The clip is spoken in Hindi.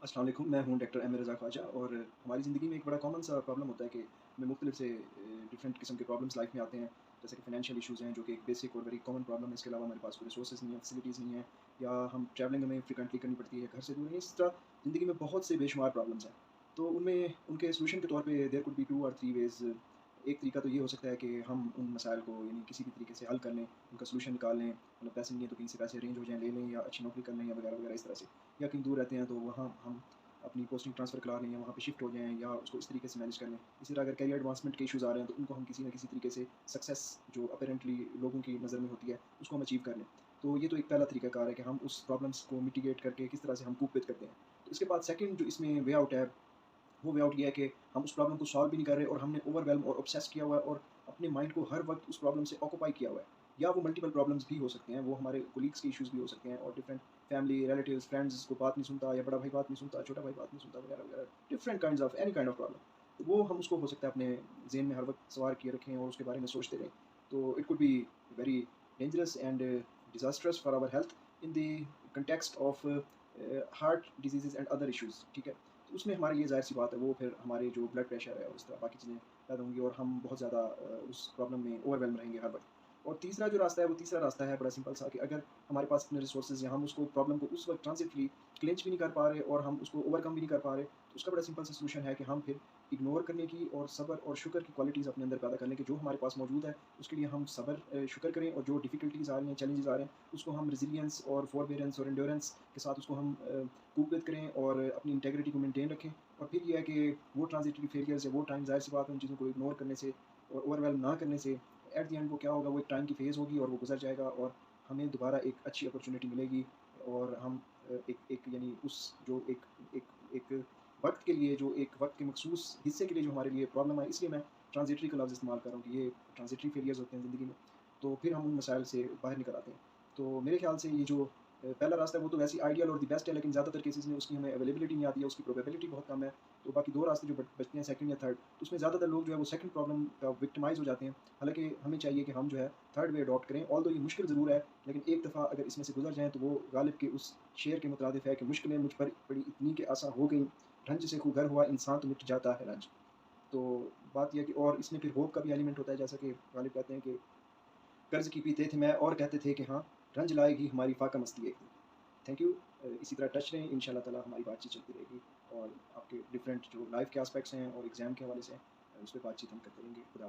अस्सलाम वालेकुम, मैं हूँ डॉक्टर एम रज़ा ख्वाजा और हमारी ज़िंदगी में एक बड़ा कॉमन सा प्रॉब्लम होता है कि हमें मुख्तलिफ से डिफरेंट किस्म के प्रॉब्लम्स लाइफ में आते हैं। जैसे कि फाइनेंशियल इश्यूज़ हैं जो कि एक बेसिक और वेरी कॉमन प्रॉब्लम है। इसके अलावा हमारे पास कोई रिसोर्सेज़ नहीं है, फैसिलिटीज़ नहीं है, या हम ट्रैवलिंग हमें फ्रीक्वेंटली करनी पड़ती है, घर से दूर है। इस तरह ज़िंदगी में बहुत से बेशुमार प्रॉब्लम्स हैं। तो उनमें उनके सॉल्यूशन के तौर पे देयर कुड बी 2 और 3 वेज़। एक तरीका तो ये हो सकता है कि हम उन मसाइल को यानी किसी भी तरीके से हल कर लें, उनका सॉल्यूशन निकाल लें। मतलब पैसे नहीं है तो कहीं से पैसे अरेंज हो जाएँ, ले लें, या अच्छी नौकरी कर लें, या वगैरह-वगैरह इस तरह से। या कहीं दूर रहते हैं तो वहाँ हम अपनी पोस्टिंग ट्रांसफ़र करा लें, या वहाँ पे शिफ्ट हो जाएँ, या उसको इस तरीके से मैनेज कर लें। इसी तरह अगर करियर एडवांसमेंट के इश्यूज़ आ रहे हैं तो उनको हम किसी न किसी तरीके से सक्सेस जो अपैरेंटली लोगों की नज़र में होती है, उसको हम अचीव कर लें। तो ये तो एक पहला तरीकाकार है कि हम उस प्रॉब्लम्स को मिटिगेट करके किस तरह से हम कोप विद करते हैं। तो इसके बाद सेकंड जो इसमें वे आउट है, वो वे आउट ये है कि हम उस प्रॉब्लम को सॉल्व भी नहीं कर रहे और हमने ओवरवेल्म और ऑब्सेस किया हुआ है और अपने माइंड को हर वक़्त उस प्रॉब्लम से ऑक्यूपाई किया हुआ है। या वो मल्टीपल प्रॉब्लम्स भी हो सकते हैं, वो हमारे कोलीग्स के इश्यूज़ भी हो सकते हैं, और डिफरेंट फैमिली, रिलेटिव्स, फ्रेंड्स को बात नहीं सुनता, या बड़ा भाई बात नहीं सुनता, छोटा भाई बात नहीं सुनता, वगैरह-वगैरह। Different kinds of any kind of problem. तो वो हम उसको हो सकता है अपने ज़हन में हर वक़्त सवार किए रखें और उसके बारे में सोचते रहें। तो it could be very dangerous and disastrous for our health in the context of heart diseases and other issues, ठीक है? तो उसमें हमारी ये ज़ाहिर-सी बात है, वो फिर हमारे जो ब्लड प्रेशर है और इस तरह बाकी चीज़ें पैदा होंगी, और हम बहुत ज़्यादा उस प्रॉब्लम में ओवरवेल्म रहेंगे हर वक़्त। और तीसरा जो रास्ता है, वो तीसरा रास्ता है बड़ा सिंपल सा, कि अगर हमारे पास इतने रिसोर्सेज़ हैं, हम उसको प्रॉब्लम को उस वक़्त ट्रांज़िटली क्लेंच भी नहीं कर पा रहे और हम उसको ओवरकम भी नहीं कर पा रहे, तो उसका बड़ा सिंपल सा सॉल्यूशन है कि हम फिर इग्नोर करने की और सब्र और शुक्र की क्वालिटीज़ अपने अंदर पैदा करने की, जो हमारे पास मौजूद है, उसके लिए हम सब्र शुक्र करें, और जो डिफ़िकल्टीज़ आ रही हैं, चैलेंजेज़ आ रहे हैं, उसको हम रेज़िलियंस और फ़ॉरबियरेंस और एंड्योरेंस के साथ उसको हम कोप विद करें और अपनी इंटेग्रिटी को मेंटेन रखें। और फिर ये है कि वो ट्रांज़िटरी फेलियर्स है, वो टाइम, ज़ाहिर-सी बात है, उन चीज़ों को इग्नोर करने से और ओवरवेल्म ना करने से एट द एंड वो क्या होगा, वो एक टाइम की फ़ेज़ होगी और वो गुज़र जाएगा, और हमें दोबारा एक अच्छी अपॉर्च्युनिटी मिलेगी, और हम एक एक यानी उस जो एक एक एक वक़्त के लिए, जो एक वक़्त के मख़सूस हिस्से के लिए जो हमारे लिए प्रॉब्लम आई, इसलिए मैं ट्रांज़िटरी का लफ़्ज़ इस्तेमाल कर रहा हूँ कि ये ट्रांज़िटरी फेलियर्स होते हैं ज़िंदगी में, तो फिर हम उन मसाइल से बाहर निकल आते हैं। तो मेरे ख़्याल से ये जो पहला रास्ता है, वो तो वैसे ही आइडियल और द बेस्ट है, लेकिन ज़्यादातर केसेज़ में उसकी हमें अवेलेबिलिटी नहीं आती है, उसकी प्रोबेबिलिटी बहुत कम है। तो बाकी 2 रास्ते जो बचते हैं, सेकंड या थर्ड, तो उसमें ज़्यादातर लोग जो है वो सेकंड प्रॉब्लम का विक्टिमाइज़ हो जाते हैं। हालाँकि हमें चाहिए कि हम जो है थर्ड वे अडॉप्ट करें, ऑल्दो ये मुश्किल ज़रूर है, लेकिन एक दफ़ा अगर इसमें से गुज़र जाएँ तो वो गालिब के उस शेर के मुतरादिफ है कि मुश्किलें मुझ पर पड़ी इतनी कि आसा हो गई, रंज से खूगर हुआ इंसान तो मिट जाता है रंज। तो बात ये है कि और इसमें फिर होप का भी एलिमेंट होता है, जैसा कि गालिब कहते हैं कि कर्ज़ की पीते थे मैं और कहते थे कि हाँ, रंज लाएगी हमारी फ़ाका मस्ती एक दिन। Thank you. इसी तरह टच रहें, इंशाअल्लाह ताला हमारी बातचीत चलती रहेगी, और आपके डिफरेंट जो लाइफ़ के एस्पेक्ट्स हैं और एग्ज़ाम के हवाले से उस पे बातचीत हम करते रहेंगे। खुदा